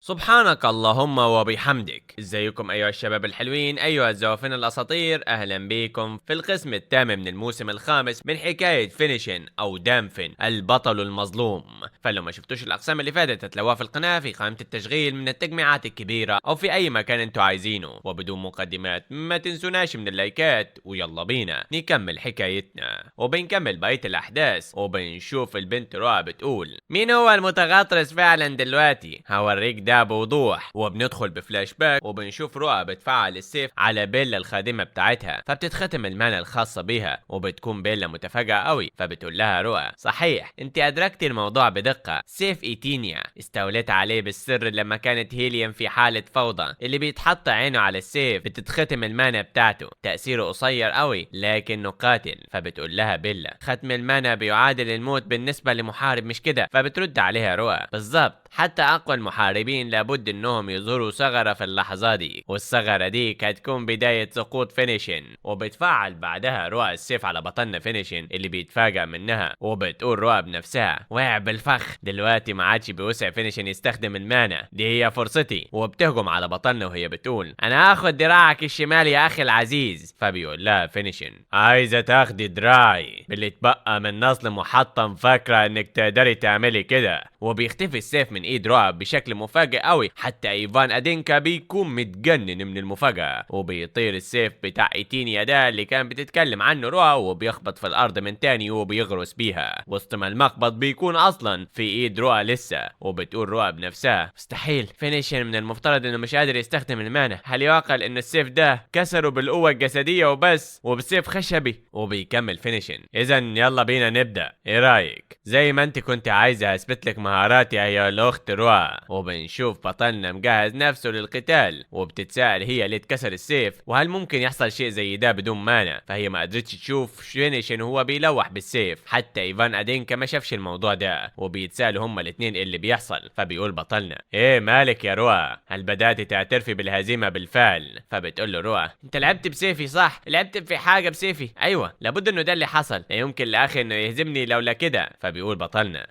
سبحانك اللهم وبحمدك. ازيكم ايها الشباب الحلوين، ايها الزوافين الاساطير، اهلا بكم في القسم الثامن من الموسم الخامس من حكاية فينيشن او دامفن البطل المظلوم. فلو ما شفتوش الاقسام اللي فاتت هتلاقوها في القناة في قائمة التشغيل من التجميعات الكبيرة او في اي مكان انتوا عايزينه. وبدون مقدمات ما تنسوناش من اللايكات، ويلا بينا نكمل حكايتنا وبنكمل بقية الاحداث. وبنشوف البنت رؤى بتقول مين هو المتغطرس فعلا دلوقتي، هوريك ده بوضوح. وبندخل بفلاش باك وبنشوف رؤى بتفعل السيف على بيلا الخادمة بتاعتها، فبتتختم المانا الخاصة بيها. وبتكون بيلا متفاجئة قوي، فبتقول لها رؤى صحيح انت ادركتي الموضوع بدقة، سيف ايتينيا استوليت عليه بالسر لما كانت هيليوم في حالة فوضى. اللي بيتحط عينه على السيف بتتختم المانا بتاعته، تأثيره قصير قوي لكنه قاتل. فبتقول لها بيلا ختم المانا بيعادل الموت بالنسبة لمحارب مش كده؟ فبترد عليها رؤى بالظبط، حتى اقوى المحاربين لابد انهم يظهروا ثغرة في اللحظة دي، والثغرة دي هتكون بداية سقوط فينيشن. وبتفعل بعدها رؤى السيف على بطلنا فينيشن اللي بيتفاجأ منها. وبتقول رؤى بنفسها وقع بالفخ، دلوقتي ما عادش بيوسع فينيشن يستخدم المانا دي، هي فرصتي. وبتهجم على بطلنا وهي بتقول انا هاخد دراعك الشمال يا اخي العزيز. فبيقول لها فينيشن عايزة تاخدي دراعي باللي اتبقى من نصل محطم، فاكرة انك تقدري تعملي كده؟ وبيختفي السيف من ايد رؤى بشكل مفاجئ قوي، حتى ايفان ادينكا بيكون متجنن من المفاجأة. وبيطير السيف بتاع ايتينيا ده اللي كان بتتكلم عنه رؤى، وبيخبط في الارض من تاني وبيغرس بيها، وسط ما المخبط بيكون اصلا في ايد رؤى لسه. وبتقول رؤى بنفسها مستحيل، فينيشن من المفترض انه مش قادر يستخدم المانا، هل يعقل ان السيف ده كسره بالقوة الجسدية وبس وبسيف خشبي؟ وبيكمل فينيشن اذا يلا بينا نبدأ، ايه رايك؟ زي ما انت كنت عايزة اثبت لك مهاراتي يا الاخت رؤى. وبنشوف بطلنا مجهز نفسه للقتال، وبتتساءل هي ليه اتكسر السيف، وهل ممكن يحصل شيء زي ده بدون مانا؟ فهي ما قدرتش تشوف فينيشن وهو بيلوح بالسيف، حتى ايفان ادينكا ما شافش الموضوع ده. وبيتسالوا هما الاثنين اللي بيحصل. فبيقول بطلنا ايه مالك يا رؤى، هل بدأت تعترفي بالهزيمة بالفعل؟ فبتقول له رؤى انت لعبت بسيفي صح؟ لعبت في حاجة بسيفي؟ ايوه لابد انه ده اللي حصل، لا يمكن لاخي انه يهزمني لولا كده. فبيقول بطلنا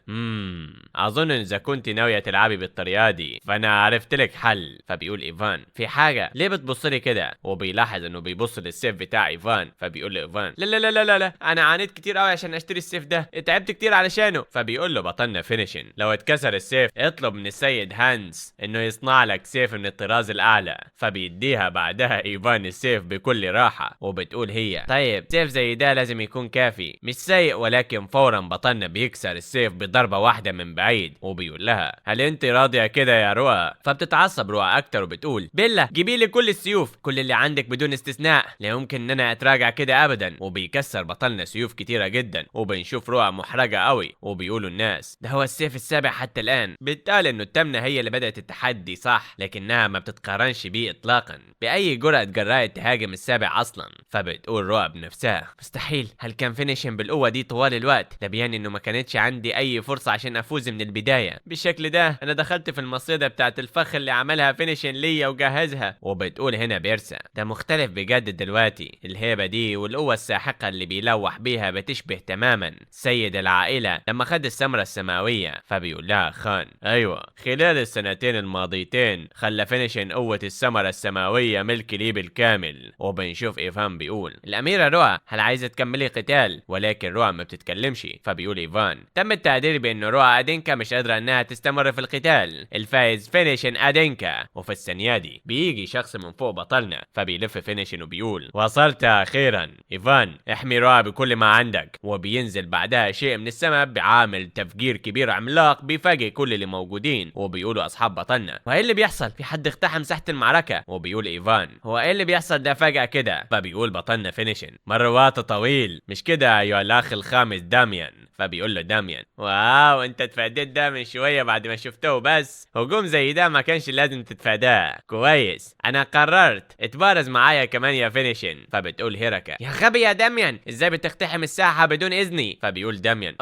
اظن اذا كنت ناوية تلعبي بالطريقة دي فانا عرفت لك حل. فبيقول ايفان في حاجة ليه بتبصلي كده؟ وبيلاحظ انه بيبص للسيف بتاع ايفان. فبيقول له ايفان لا لا لا لا لا انا عانيت كتير قوي عشان اشتري السيف ده، تعبت كتير علشانه. فبيقول له بطلنا فينيشن لو اتكسر السيف اطلب من السيد هانس انه يصنع لك سيف من الطراز الاعلى. فبيديها بعدها ايفان السيف بكل راحة. وبتقول هي طيب سيف زي ده لازم يكون كافي، مش سيء، ولكن فورا بطلنا بيكسر السيف بضربة واحدة من بعيد. وبيقول لها هل انت راضية كده يا رؤى؟ فبتتعصب رؤى اكتر وبتقول بيلا جيبي لي كل السيوف، كل اللي عندك بدون استثناء، لا يمكن ان انا اتراجع كده ابدا. وبيكسر بطلنا سيوف كتيرة جدا. وبنشوف رؤى محرجة قوي. وبيقولوا الناس ده هو السيف السابع حتى الان، بالتالي انه التامنة هي اللي بدأت التحدي صح، لكنها ما بتتقارنش بيه اطلاقا، باي جرأة جرأت تهاجم السابع اصلا. فبتقول رؤى بنفسها مستحيل، هل كان فينيشن بالقوة دي طوال الوقت؟ ده بيان انه ما كانتش عندي اي فرصة عشان افوز من البداية بالشكل ده. انا دخلت في المصيدة بتاعت الفخ اللي عملها فينيشن ليا وجهزها. وبتقول هنا بيرسا ده مختلف بجد دلوقتي، الهيبة دي والقوة الساحقة اللي بيلوح بيها بتشبه تماما سيد العائلة لما خد السمرة السماوية. فبيقول لها خان ايوه خلال السنتين الماضيتين خلى فينيشن قوة السمرة السماوية ملك لي بالكامل. وبنشوف ايفان بيقول الاميرة رؤى هل عايزة تكملي قتال؟ ولكن رؤى ما بتتكلمش. فبيقول ايفان تم التقدير بانه رؤى ادينكا مش قادرة انها تستمر في القتال، الفائز فينيشن ادينكا. وفي الثانية دي بيجي شخص من فوق بطلنا، فبيلف فينيشن وبيقول وصلت اخيرا ايفان، احمي رؤى بكل ما عندك. وبينزل بعدها شيء من السماء بعامل تفجير كبير عملاق بيفاجئ كل اللي موجودين. وبيقولوا اصحاب بطلنا وايه اللي بيحصل، في حد اقتحم ساحة المعركة؟ وبيقول ايفان هو ايه اللي بيحصل ده فجأة كده؟ فبيقول بطلنا فينيشن مروات طويل مش كده ايها الاخ الخامس داميان؟ فبيقول له داميان واو انت اتفاديت ده من شويه بعد ما شفته، بس هجوم زي ده ما كانش لازم تتفاداه، كويس انا قررت اتبارز معايا كمان يا فينيشن. فبتقول هيراكا يا غبي يا داميان ازاي بتقتحم الساحه بدون اذني؟ فبيقول داميان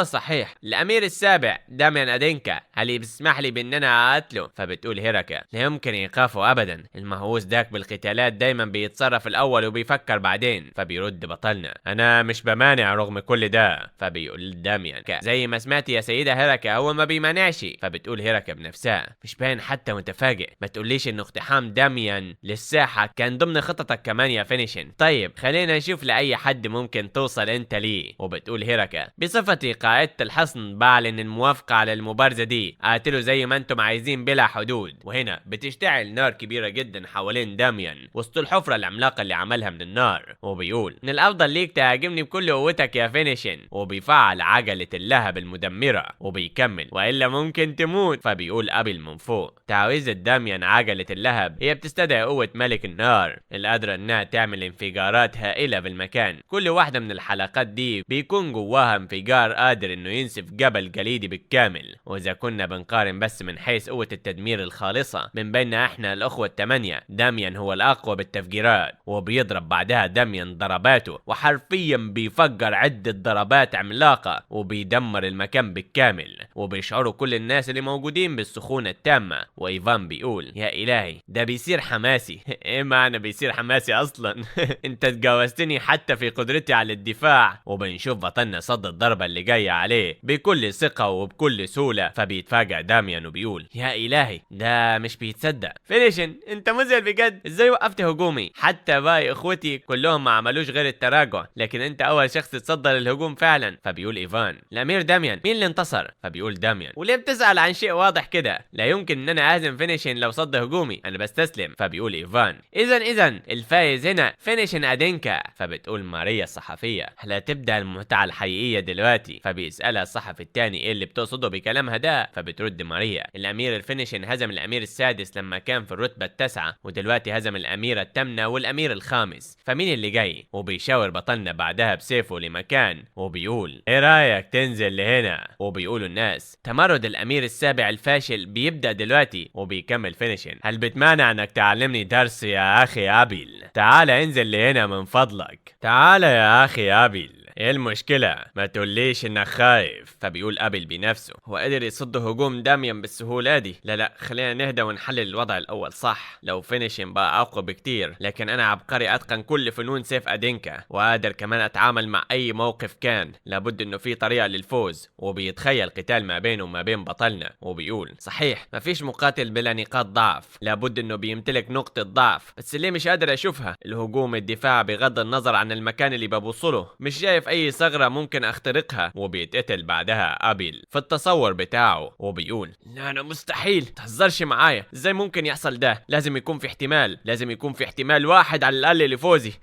صحيح الامير السابع داميان ادينكا هل يسمح لي بان انا اقتله؟ فبتقول هيراكا لا يمكن ايقافه ابدا، المهووس داك بالقتالات دايما بيتصرف الاول وبيفكر بعدين. فبيرد بطلنا انا مش بمانع رغم كل ده. فبيقول داميان زي ما سمعت يا سيدة هيراكا هو ما بيمانعش. فبتقول هيراكا بنفسها المأساة، مش باين حتى متفاجئ. ما تقوليش انه اقتحام داميان للساحة كان ضمن خططك كمان يا فينيشن. طيب خلينا نشوف لأي حد ممكن توصل انت ليه. وبتقول هيراكا بصفتي قائدة الحصن بعلن الموافقة على المبارزة دي، قاتلوا زي ما انتم عايزين بلا حدود. وهنا بتشتعل نار كبيرة جدا حوالين داميان وسط الحفرة العملاقة اللي عملها من النار، وبيقول من الافضل ليك تهاجمني بكل قوتك يا فينيشن. وبيفعل عجلة اللهب المدمرة وبيكمل والا ممكن تموت. فبيقول ابل من فوق تعويذة داميان عجلة اللهب هي بتستدعي قوة ملك النار القادرة انها تعمل انفجارات هائلة بالمكان. كل واحدة من الحلقات دي بيكون جواها انفجار قادر انه ينسف جبل جليدي بالكامل. واذا كنا بنقارن بس من حيث قوة التدمير الخالصة من بيننا احنا الاخوة الثمانية، داميان هو الاقوى بالتفجيرات. وبيضرب بعدها داميان ضرباته وحرفيا بيفجر عدة ضربات عملاقة وبيدمر المكان بالكامل. وبيشعروا كل الناس اللي موجودين بالسخونة التامة. وايفان بيقول يا الهي ده بيصير حماسي. ايه معنى بيصير حماسي اصلا؟ انت تجاوزتني حتى في قدرتي على الدفاع. وبنشوف بطلنا صد الضربة اللي جاية عليه بكل ثقة وبكل سهولة. فبيتفاجأ داميان وبيقول يا الهي ده مش بيتصدق. فينيشن انت مذهل بجد، ازاي وقفت هجومي؟ حتى باقي اخوتي كلهم ما عملوش غير التراجع، لكن انت اول شخص تصدر الهجوم فعلا. فبيقول ايفان الامير داميان مين اللي انتصر؟ فبيقول داميان وليه بتسأل عن شيء واضح كده؟ لا يمكن ان انا اهزم فينيشن لو صد هجومي، انا بستسلم. فبيقول ايفان اذا الفايز هنا فينيشن ادينكا. فبتقول ماريا الصحفية هل هتبدأ المتعة الحقيقية دلوقتي؟ فبيسألها الصحفي التاني ايه اللي بتقصده بكلامها ده؟ فبترد ماريا الامير الفينيشن هزم الامير السادس لما كان في الرتبة التاسعة، ودلوقتي هزم الاميرة الثامنة والامير الخامس، فمين اللي جاي؟ وبيشاور بطلنا بعدها بسيفه لمكان وبيقول ايه رايك تنزل لهنا؟ وبيقولوا الناس تمرد الامير السابع الفاشل بيبدأ دلوقتي. وبيكمل فينيشن هل بتمانع انك تعلمني درس يا اخي ابيل؟ تعال انزل لهنا من فضلك، تعال يا اخي ابيل. ايه المشكلة؟ ما تقوليش انك خايف. فبيقول ابل بنفسه هو قدر يصد هجوم داميان بالسهولة دي؟ لا خلينا نهدى ونحلل الوضع الاول. صح لو فينيشن بقى اقوى بكتير، لكن انا عبقري اتقن كل فنون سيف ادينكا وقادر كمان اتعامل مع اي موقف كان. لابد انه في طريقة للفوز. وبيتخيل قتال ما بينه وما بين بطلنا وبيقول صحيح مفيش مقاتل بلا نقاط ضعف، لابد انه بيمتلك نقطة ضعف، بس ليه مش قادر اشوفها؟ الهجوم الدفاع بغض النظر عن المكان اللي ببوصله، مش شايف اي ثغرة ممكن اخترقها. وبيتقتل بعدها ابيل في التصور بتاعه وبيقول لا انا مستحيل، تهزرش معايا، ازاي ممكن يحصل ده؟ لازم يكون في احتمال، لازم يكون في احتمال واحد على الاقل لفوزي،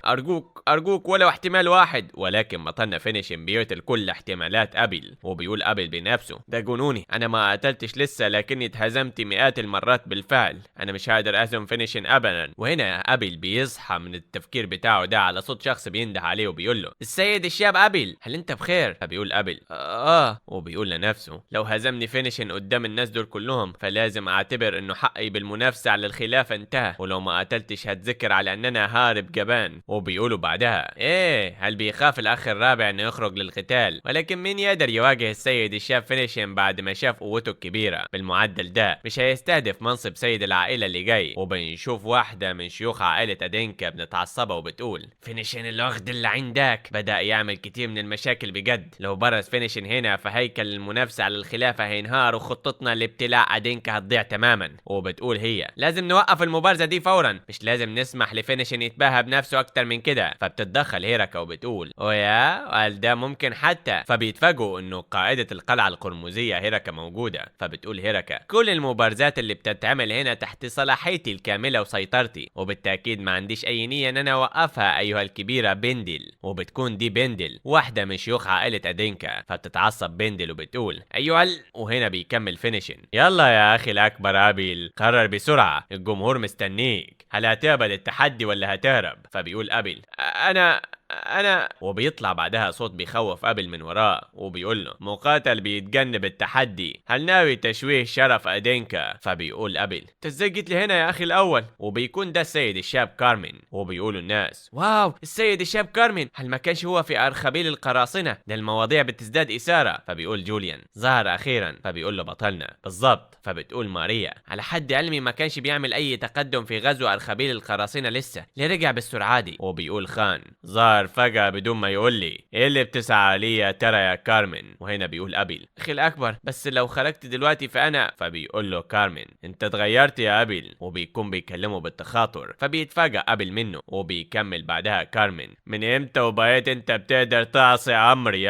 ارجوك ولو احتمال واحد. ولكن بطلنا فينيشن بيقتل كل احتمالات ابيل. وبيقول ابيل بنفسه ده جنوني، انا ما قتلتش لسه لكني اتهزمت مئات المرات بالفعل، انا مش هقدر اهزم فينيشن ابدا. وهنا ابيل بيصحى من التفكير بتاعه ده على صوت شخص بينده عليه وبيقول له السيد الشاب ابيل هل انت بخير؟ فبيقول ابيل وبيقول لنفسه لو هزمني فينيشن قدام الناس دول كلهم فلازم اعتبر انه حقي بالمنافسة على الخلافة انتهى، ولو ما قتلتش هتذكر على اننا هارب جبان. وبيقولوا بعدها هل بيخاف الاخ الرابع انه يخرج للقتال، ولكن مين يقدر يواجه السيد الشاب فينيشن بعد ما شاف قوته الكبيرة؟ بالمعدل ده مش هيستهدف منصب سيد العائلة اللي جاي. وبنشوف واحدة من شيوخ عائلة ادينكا بنتعصبة وبتقول فينيشن الوغد اللي عندك بدأ يعمل كتير من المشاكل بجد، لو برز فينيشن هنا فهيكل المنافسة على الخلافة هينهار وخطتنا لابتلاع ادينكا هتضيع تماما. وبتقول هي لازم نوقف المبارزة دي فورا، مش لازم نسمح لفينيشن يتباهى بنفسه اكتر من كده. فبتتدخل هيراكا وبتقول قال ده ممكن حتى. فبيتفاجئوا انه قائدة القلعة القرمزية هيراكا موجودة. فبتقول هيراكا كل المبارزات اللي بتتعمل هنا تحت صلاحيتي الكاملة وسيطرتي، وبالتأكيد ما عنديش اي نية ان انا اوقفها ايها الكبيرة بندل. وبتكون دي بندل واحدة من شيوخ عائلة ادينكا. فبتتعصب بندل وبتقول وهنا بيكمل فينيشن يلا يا اخي الاكبر ابيل قرر بسرعة، الجمهور مستنيك، هل هتقبل التحدي ولا هتهرب؟ فبيقول ابيل انا وبيطلع بعدها صوت بيخوف ابل من وراه وبيقول له مقاتل بيتجنب التحدي، هل ناوي تشويه شرف ادينكا؟ فبيقول ابل انت ازاي جيت لهنا يا اخي الاول؟ وبيكون ده السيد الشاب كارمين. وبيقولوا الناس واو السيد الشاب كارمين، هل ما كانش هو في ارخبيل القراصنة؟ ده المواضيع بتزداد اثارة. فبيقول جوليان ظهر اخيرا. فبيقول له بطلنا بالظبط. فبتقول ماريا على حد علمي ما كانش بيعمل اي تقدم في غزو ارخبيل القراصنة لسه، ليه رجع بالسرعة دي؟ وبيقول خان ظهر ظهر فجأة بدون ما يقول لي. ايه اللي بتسعى لي يا ترى يا كارمن؟ وهنا بيقول ابل اخي الاكبر بس لو خرجت دلوقتي فانا. فبيقول له كارمن انت اتغيرت يا ابل، وبيكون بيكلمه بالتخاطر. فبيتفاجأ ابل منه وبيكمل بعدها كارمن من امتى وبقيت انت بتقدر تعصي امري؟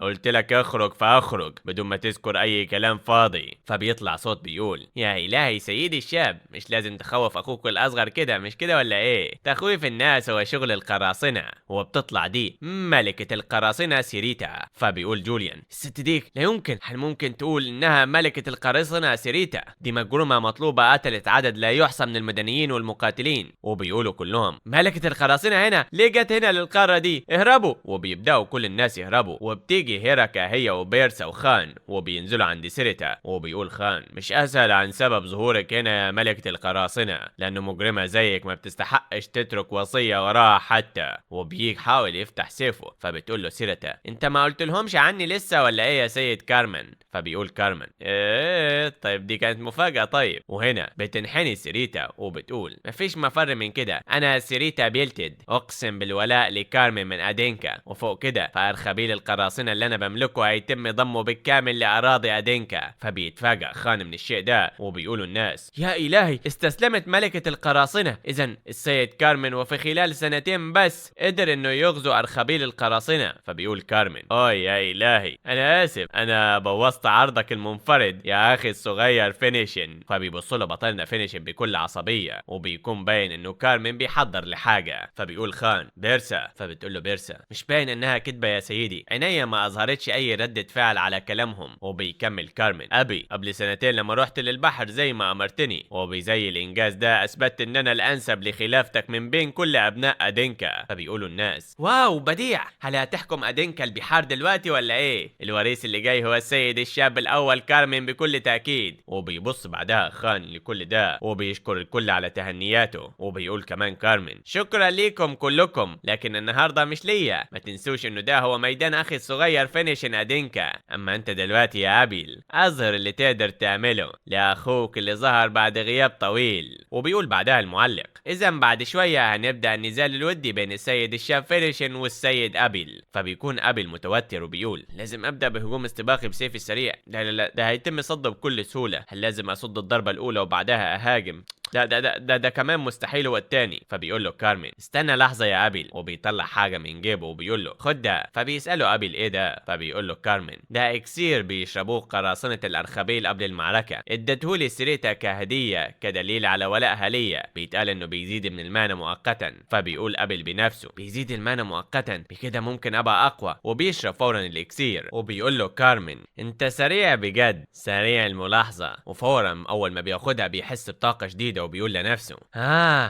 قلت لك اخرج فاخرج بدون ما تذكر اي كلام فاضي. فبيطلع صوت بيقول يا الهي سيدي الشاب، مش لازم تخوف اخوك الاصغر كده، مش كده ولا ايه؟ تخويف الناس هو شغل القراصنة. وبتطلع دي ملكة القراصنة سيريتا. فبيقول جوليان الست ديك لا يمكن، هل ممكن تقول انها ملكة القراصنة سيريتا؟ دي مجرمة مطلوبة قتلت عدد لا يحصى من المدنيين والمقاتلين. وبيقولوا كلهم ملكة القراصنة هنا ليه جت هنا للقارة دي؟ اهربوا. وبيبدأوا كل الناس يهربوا، وبتيجي هيراكا هي وبيرسا وخان وبينزلوا عند سيريتا. وبيقول خان مش اسهل عن سبب ظهورك هنا يا ملكة القراصنة، لانه مجرمة زيك ما بتستحقش تترك وصية وراها حتى. وبيحاول يفتح سيفه. فبتقول له سيريتا انت ما قلت لهمش عني لسه ولا ايه يا سيد كارمن؟ فبيقول كارمن ايه طيب دي كانت مفاجأة. طيب وهنا بتنحني سيريتا وبتقول مفيش مفر من كده، انا سيريتا بيلتد اقسم بالولاء لكارمن من ادينكا، وفوق كده فارخبيل القراصنة اللي انا بملكه هيتم ضمه بالكامل لاراضي ادينكا. فبيتفاجأ خان من الشيء ده وبيقولوا الناس يا الهي استسلمت ملكة القراصنة. اذا السيد كارمن وفي خلال سنتين بس قدر انه يغزو ارخبيل القراصنة. فبيقول كارمن يا الهي انا اسف، انا بوظت عرضك المنفرد يا اخي الصغير فينيشن. فبيبص له بطلنا فينيشن بكل عصبية وبيكون باين انه كارمن بيحضر لحاجة. فبيقول خان بيرسا. فبتقول له بيرسا مش باين انها كدبة يا سيدي، عينيا ما اظهرتش اي ردة فعل على كلامهم. وبيكمل كارمن ابي قبل سنتين لما رحت للبحر زي ما امرتني، وبزي الانجاز ده اثبتت ان انا الانسب لخلافتك من بين كل ابناء ادينكا. فبيقولوا الناس واو بديع، هل هتحكم ادينكا البحار دلوقتي ولا ايه؟ الوريث اللي جاي هو السيد الشاب الاول كارمن بكل تاكيد. وبيبص بعدها خان لكل ده وبيشكر الكل على تهنياته. وبيقول كمان كارمن شكرا ليكم كلكم، لكن النهارده مش ليا. ما تنسوش انه ده هو ميدان اخي الصغير فينيشن ادينكا. اما انت دلوقتي يا ابيل اظهر اللي تقدر تعمله لاخوك اللي ظهر بعد غياب طويل. وبيقول بعدها المعلق اذا بعد شويه هنبدا النزال الودي بين السيد الشاب فينيشن والسيد ابيل. فبيكون ابيل متوتر وبيقول لازم ابدا بهجوم استباقي بسيفي السريع. لا ده هيتم صده بكل سهوله. هل لازم اصد الضربه الاولى وبعدها اهاجم؟ ده كمان مستحيل هو التاني. فبيقول له كارمن استنى لحظه يا ابيل، وبيطلع حاجه من جيبه وبيقول له خد ده. فبيساله ابيل ايه ده؟ فبيقول له كارمن ده اكسير بيشربوه قراصنه الارخبيل قبل المعركه، ادتهولي سيريتا كهديه كدليل على ولائها ليا. بيتقال انه بيزيد من المانا مؤقتا. فبيقول ابيل بنفسه بيزيد المانا مؤقتا، بكده ممكن ابقى اقوى. وبيشرب فورا الاكسير. وبيقول له كارمن انت سريع بجد، سريع الملاحظه. وفورا اول ما بياخدها بيحس بطاقه جديده وبيقول لنفسه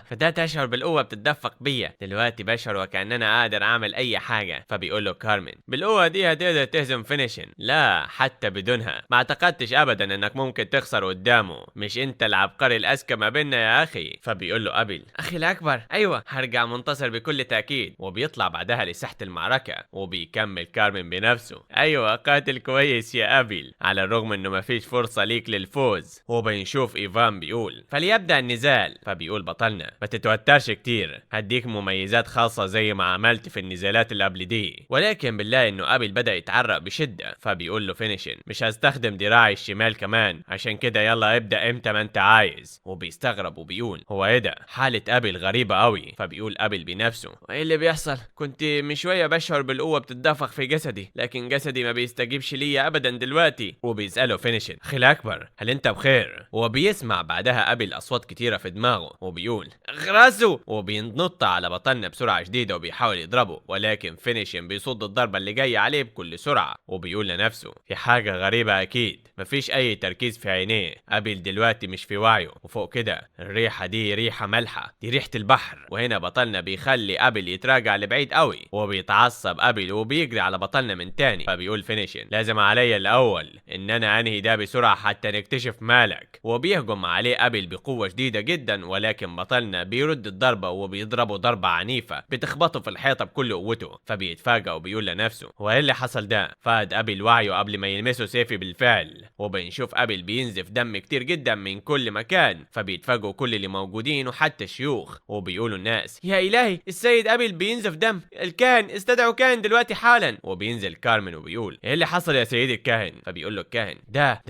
فده اشعر بالقوه بتتدفق بيا دلوقتي، بشعر وكاننا قادر اعمل اي حاجه. فبيقول له كارمن بالقوه دي هتقدر تهزم فينيشن؟ لا حتى بدونها ما اعتقدتش ابدا انك ممكن تخسر قدامه، مش انت العبقري الاذكى ما بيننا يا اخي. فبيقول له ابيل اخي الاكبر ايوه هرجع منتصر بكل تاكيد. وبيطلع بعدها لساحه المعركه وبيكمل كارمن بنفسه ايوه قاتل كويس يا ابيل، على الرغم انه مفيش فرصه ليك للفوز. وبنشوف ايفان بيقول فليبدا النزال. فبيقول بطلنا ما تتوترش كتير، هديك مميزات خاصه زي ما عملت في النزالات اللي قبل دي. ولكن بالله انه ابيل بدا يتعرق بشده. فبيقول له فينيشن مش هستخدم دراعي الشمال كمان، عشان كده يلا ابدا امتى ما انت عايز. وبيستغرب وبيقول هو ايه ده؟ حاله ابيل غريبه قوي. فبيقول ابيل بنفسه ايه اللي بيحصل؟ كنت من شويه بشعر بالقوه بتتدفق في جسدي، لكن جسدي ما بيستجيبش ليا ابدا دلوقتي. وبيساله فينيشن اخي الاكبر هل انت بخير؟ وبيسمع بعدها ابيل اصوات كتيره في دماغه وبيقول اغرسه. وبينط على بطلنا بسرعه شديده وبيحاول يضربه، ولكن فينيشن بيصد الضربه اللي جايه عليه بكل سرعه. وبيقول لنفسه في حاجه غريبه اكيد. مفيش اي تركيز في عينيه. ابيل دلوقتي مش في وعيه. وفوق كده الريحه دي ريحه مالحه، دي ريحه البحر. وهنا بطلنا بيخلي ابيل يتراجع لبعيد قوي وبيتعصب ابيل وبيجري على بطلنا من تاني. فبيقول فينيشن لازم عليا الاول ان انا انهي ده بسرعه حتى نكتشف مالك. وبيهجم عليه ابيل بقوه شديدة جدا، ولكن بطلنا بيرد الضربة وبيضربه ضربة عنيفة بتخبطه في الحيطة بكل قوته. فبيتفاجئ وبيقول لنفسه هو ايه اللي حصل ده؟ فقد ابل وعيه قبل ما يلمسه سيفي بالفعل، وبنشوف ابل بينزف دم كتير جدا من كل مكان. فبيتفاجئوا كل اللي موجودين وحتى الشيوخ، وبيقولوا الناس يا الهي السيد ابل بينزف دم، الكاهن استدعوا كاهن دلوقتي حالا. وبينزل كارمن وبيقول ايه اللي حصل يا سيدي الكاهن؟ فبيقول له الكاهن ده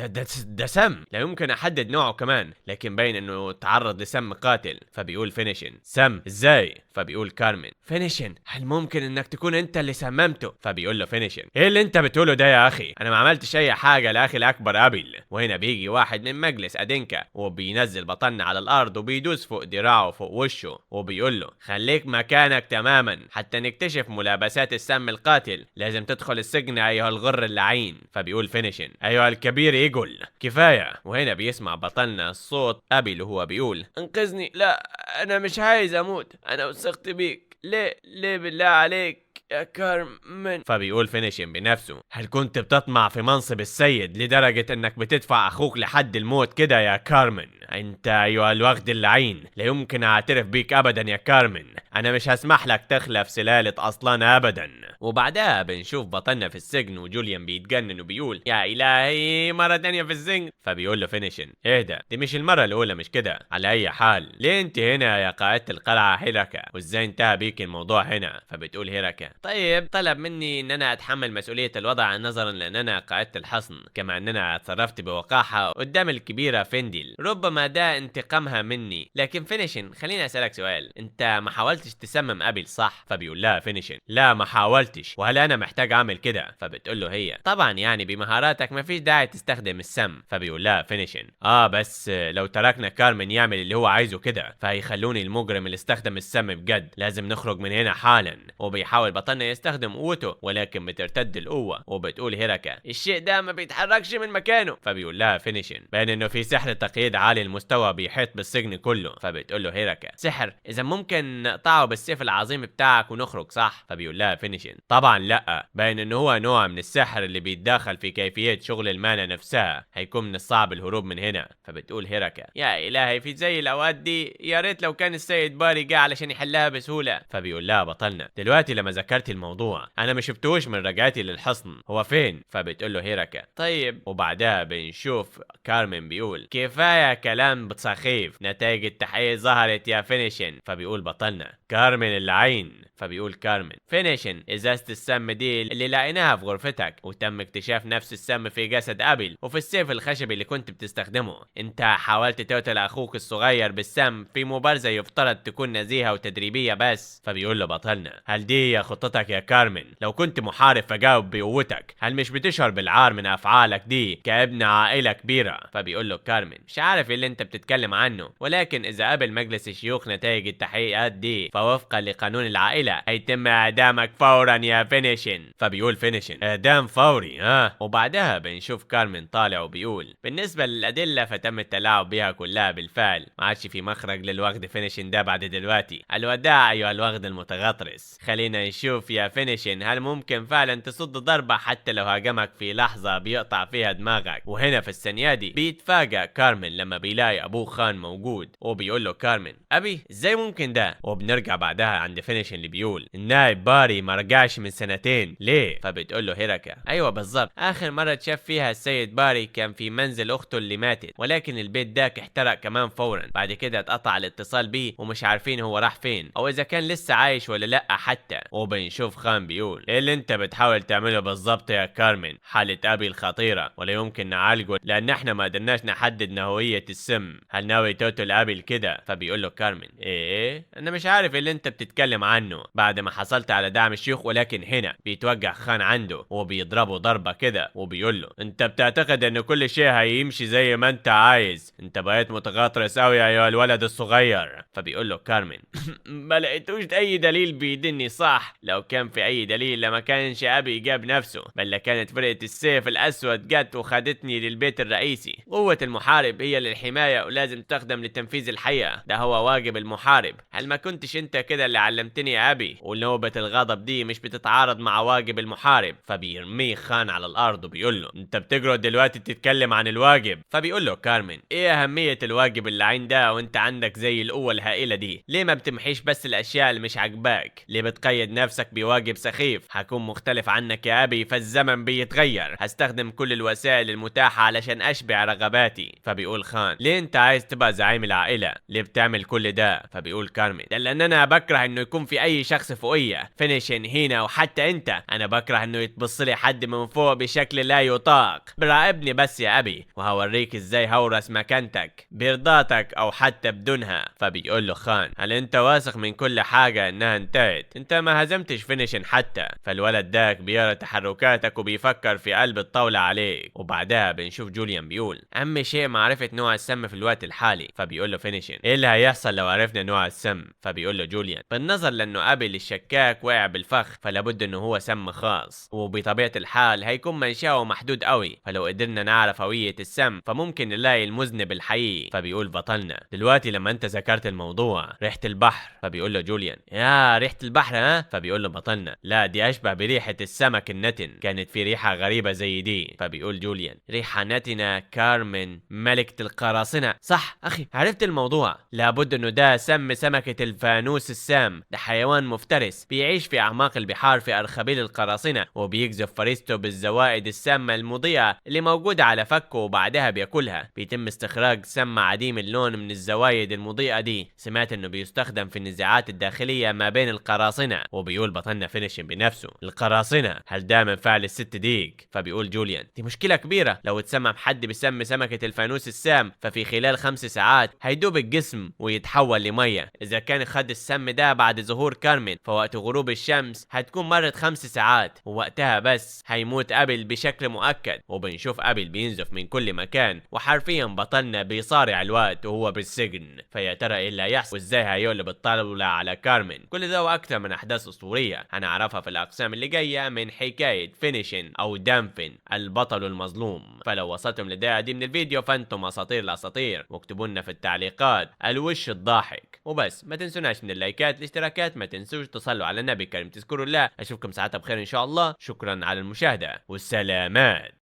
سم، لا يمكن احدد نوعه كمان، لكن باين انه تعرض لسم قاتل. فبيقول فينيشن سم ازاي؟ فبيقول كارمن فينيشن هل ممكن انك تكون انت اللي سممته؟ فبيقول له فينيشن ايه اللي انت بتقوله ده يا اخي؟ انا ما عملتش اي حاجه لاخي الاكبر ابل. وهنا بيجي واحد من مجلس ادينكا وبينزل بطننا على الارض وبيدوس فوق دراعه فوق وشه وبيقول له خليك مكانك تماما حتى نكتشف ملابسات السم القاتل، لازم تدخل السجن ايها الغر اللعين. فبيقول فينيشن ايها الكبير يقول كفايه. وهنا بيسمع بطلنا صوت ابل وهو بيقول انقذني، لا انا مش عايز اموت، انا وثقت بيك، ليه بالله عليك يا كارمن. فبيقول فينيشن بنفسه هل كنت بتطمع في منصب السيد لدرجة انك بتدفع اخوك لحد الموت كده يا كارمن؟ انت ايها الوغد اللعين لا يمكن اعترف بيك ابدا يا كارمن، انا مش هسمح لك تخلف سلالة اصلان ابدا. وبعدها بنشوف بطلنا في السجن وجوليان بيتجنن وبيقول يا الهي مرة تانية في السجن. فبيقول له فينيشن اهدى، دي مش المرة الاولى مش كده؟ على اي حال ليه انت هنا يا قائدة القلعة هيراكا، وازاي انتهى بيك الموضوع هنا؟ فبتقول هيراكا طيب طلب مني ان انا اتحمل مسؤولية الوضع نظرا لان انا قائدة الحصن، كما ان انا اتصرفت بوقاحة قدام الكبيرة فيندل، ربما ده انتقامها مني. لكن فينيشن خليني اسألك سؤال، انت ما حاولتش تسمم ابل صح؟ فبيقول لها فينيشن لا ما حاولتش، وهل انا محتاج اعمل كده؟ فبتقول له هي طبعا يعني بمهاراتك ما فيش داعي تستخدم السم. فبيقول لها فينيشن بس لو تركنا كارمن يعمل اللي هو عايزه كده فهيخلوني المجرم اللي استخدم السم بجد، لازم نخرج من هنا حالا. وبيحاول بطلنا يستخدم قوته ولكن بترتد القوة. وبتقول هيراكا الشيء ده ما بيتحركش من مكانه. فبيقول لها فينيشن بان انه في سحر تقييد عالي المستوى بيحيط بالسجن كله. فبتقول له هيراكا سحر؟ اذا ممكن نقطعه بالسيف العظيم بتاعك ونخرج صح؟ فبيقول لها فينيشن طبعا لا، باين انه هو نوع من السحر اللي بيتداخل في كيفية شغل المانا نفسها، هيكون من الصعب الهروب من هنا. فبتقول هيراكا يا الهي في زي الاوقات دي يا ريت لو كان السيد باري جه علشان يحلها بسهولة. فبيقول لها بطلنا دلوقتي لما ذكرت الموضوع انا ما شفتوش من رجعتي للحصن، هو فين؟ فبتقول له هيراكا طيب. وبعدها بنشوف كارمن بيقول كفايه كلام بسخيف، نتائج التحقيق ظهرت يا فينيشن. فبيقول بطلنا كارمن العين. فبيقول كارمن فينيشن ازازه السم دي اللي لقيناها في غرفتك، وتم اكتشاف نفس السم في جسد ابل وفي السيف الخشبي اللي كنت بتستخدمه. انت حاولت تقتل اخوك الصغير بالسم في مبارزه يفترض تكون نزيهه وتدريبيه بس. فبيقول له بطلنا هل دي هي خطتك يا كارمن؟ لو كنت محارب فجاوب بقوتك، هل مش بتشعر بالعار من افعالك دي كابن عائله كبيره؟ فبيقول له كارمن مش عارف ايه اللي انت بتتكلم عنه، ولكن اذا قابل مجلس الشيوخ نتائج التحقيقات دي فوفقا لقانون العائله هيتم اعدامك فورا يا فينيشن. فبيقول فينيشن اعدام فوري وبعدها بنشوف كارمن طالع وبيقول بالنسبه للادله فتم التلاعب بها كلها بالفعل، ما عادش في مخرج للوغد فينيشن ده بعد دلوقتي. الوداع ايها الوغد المتغطرس، خلينا نشوف يا فينيشن هل ممكن فعلا تصد ضربه حتى لو هاجمك في لحظه بيقطع فيها دماغك. وهنا في الثانيه دي بيتفاجئ كارمن لما بيلاقي ابوه خان موجود وبيقول له كارمن ابي ازاي ممكن ده؟ وبنرجع بعدها عند فينيشن اللي بيقول النائب باري ما رجعش من سنتين ليه؟ فبتقول له هيراكا ايوه بالظبط، اخر مره تشاف فيها السيد باري كان في منزل اخته اللي ماتت، ولكن البيت داك احترق كمان فورا، بعد كده اتقطع الاتصال بيه ومش عارفين هو راح فين او اذا كان لسه عايش ولا لا حتى. وبنشوف خان بيقول ايه اللي انت بتحاول تعمله بالظبط يا كارمن؟ حالة ابي الخطيرة ولا يمكن نعالجه لان احنا ما قدرناش نحدد نوعية السم، هل ناوي تقتل ابي كده؟ فبيقول له كارمن ايه انا مش عارف اللي انت بتتكلم عنه بعد ما حصلت على دعم الشيوخ. ولكن هنا بيتوجه خان عنده وبيضربه ضربة كده وبيقول له انت بتعتقد ان كل شيء هيمشي زي ما انت عايز؟ انت بقيت متغطرس قوي يا الولد الصغير. فبيقول له كارمن ما لقيتوش اي دليل بيدني صح، لو كان في اي دليل لما كانش ابي جاب نفسه، بل كانت فرقة السيف الاسود جت وخدتني للبيت الرئيسي. قوة المحارب هي للحماية ولازم تخدم لتنفيذ الحقيقة، ده هو واجب المحارب. هل ما كنتش انت كده اللي علمتني يا ابي؟ ونوبة الغضب دي مش مش بتتعارض مع واجب المحارب. فبيرميه خان على الارض وبيقول له انت بتقعد دلوقتي تتكلم عن الواجب. فبيقول له كارمن ايه اهمية الواجب اللي عندها وانت عندك زي القوة الهائلة دي؟ ليه ما بتمحيش بس الاشياء اللي مش عاجباك؟ ليه بتقيد نفسك بواجب سخيف؟ هكون مختلف عنك يا ابي، فالزمن بيتغير، هستخدم كل الوسائل المتاحة علشان اشبع رغباتي. فبيقول خان ليه انت عايز تبقى زعيم العائلة؟ ليه بتعمل كل ده؟ فبيقول كارمن ده لان انا بكره انه يكون في اي شخص فوقية، فينيشن هنا وحتى انت، انا بكره انه يتبص لي حد من فوق بشكل لا يطاق. براقبني بس يا ابي وهوريك ازاي هورث مكانتك برضاتك او حتى بدونها. فبيقول له خان هل انت واثق من كل حاجة انها انتهت؟ انت ما هزمتش فينيشن حتى. فالولد داك بيرى تحركاتك وبيفكر في قلب الطاولة عليك. وبعدها بنشوف جوليان بيقول اهم شيء معرفة نوع السم في الوقت الحالي. فبيقول له فينيشن ايه اللي هيحصل لو عرفنا نوع السم؟ فبيقول له جوليان بالنظر لانه ابي الشكاك وقع بالفخ فلابد انه هو سم خاص، وبطبيعة الحال هيكون منشأه محدود قوي، فلو قدرنا نعرف هوية السم فممكن نلاقي المذنب الحقيقي. فبيقول بطلنا دلوقتي لما انت ذكرت الموضوع ريحة البحر. فبيقول له جوليان يا ريحة البحر ها؟ فبيقول له بطلنا لا دي اشبه بريحة السمك النتن، كانت في ريحة غريبة زي دي. فبيقول جوليان ريحة نتنة كارمن ملكة القراصنة. صح اخي عرفت الموضوع، لابد انه ده سم سمكة الفانوس السام، ده حيوان مفترس بيعيش في اعماق البحار في ارخبيل القراصنة وبيقذف فريسته بالزوائد السامة المضيئة اللي موجودة على فكه وبعدها بياكلها. بيتم استخراج سم عديم اللون من الزوايد المضيئة دي. سمعت انه بيستخدم في النزاعات الداخلية ما بين القراصنة. وبيقول بطلنا فينيشن بنفسه القراصنة هل ده من فعل الست ديك؟ فبيقول جوليان دي مشكلة كبيرة، لو اتسمم حد بسم سمكة الفانوس السام ففي خلال 5 ساعات هيدوب الجسم ويتحول لمية. اذا كان خد السم ده بعد ظهور كارمن فوقت غروب الشمس هتكون مرت 5 ساعات ووقتها بس هيموت ابل بشكل مؤكد. وبنشوف ابل بينزف من كل مكان وحرفيا بطلنا بيصارع الوقت وهو بالسجن. فيا ترى ايه اللي هيحصل وازاي هيقلب الطاولة على كارمن؟ كل ده واكثر من احداث اسطورية هنعرفها في الاقسام اللي جاية من حكاية فينيشن او دامفن البطل المظلوم. فلو وصلتم للنهاية دي من الفيديو فانتم اساطير الاساطير، واكتبوا لنا في التعليقات الوش الضاحك وبس. ما تنسوناش من اللايكات الاشتراكات، ما تنسوش تصلوا على النبي الكريم تذكروا الله. اشوفكم ساعتها بخير ان شاء الله. شكرا على المشاهدة والسلامات.